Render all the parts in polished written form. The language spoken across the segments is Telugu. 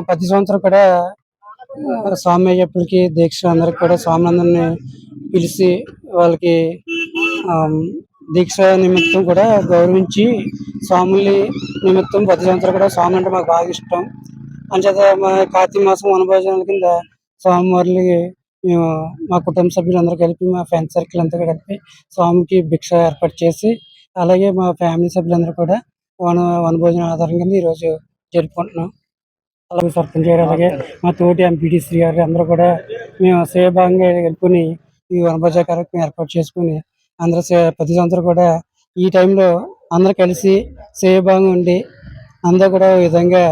ప్రతి సంవత్సరం కూడా స్వామి అయ్యేప్పటికి దీక్ష అందరికి కూడా స్వాములందరినీ పిలిచి వాళ్ళకి దీక్ష నిమిత్తం కూడా గౌరవించి స్వాముల్ని నిమిత్తం ప్రతి సంవత్సరం కూడా స్వామి అంటే మాకు బాగా ఇష్టం. అంచేత మా కార్తీక మాసం వనభోజనాల కింద స్వామివారికి మేము మా కుటుంబ సభ్యులందరూ కలిపి మా ఫ్రెండ్ సర్కిల్ అంతా కలిపి స్వామికి భిక్ష ఏర్పాటు చేసి అలాగే మా ఫ్యామిలీ సభ్యులందరూ కూడా వనభోజనం ఆధారం కింద ఈరోజు జరుపుకుంటున్నాం. అలాగే సర్పంచ్ గారు అలాగే మా తోటి ఎంపీటీసీ గారు అందరూ కూడా మేము సేవభాగంగా వెళ్ళుకుని ఈ వనభోజన కార్యక్రమం ఏర్పాటు చేసుకుని అందరూ ప్రతి సంవత్సరం కూడా ఈ టైంలో అందరూ కలిసి సేవభాగంగా ఉండి అందరూ కూడా ఈ విధంగా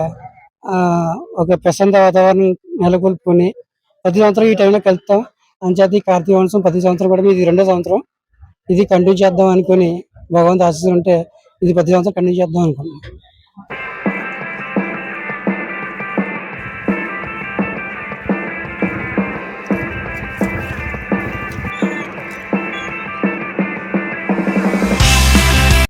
ఒక ప్రశాంత వాతావరణం నెలకొల్పుకొని ప్రతి సంవత్సరం ఈ టైంలో కలుస్తాం. అంచేత ఈ కార్తీక మాసం ప్రతి సంవత్సరం కూడా ఇది 2వ సంవత్సరం ఇది కంటిన్యూ చేద్దాం అనుకుని భగవంతు ఆశీస్సులు ఉంటే ఇది ప్రతి సంవత్సరం కంటిన్యూ చేద్దాం అనుకున్నాం.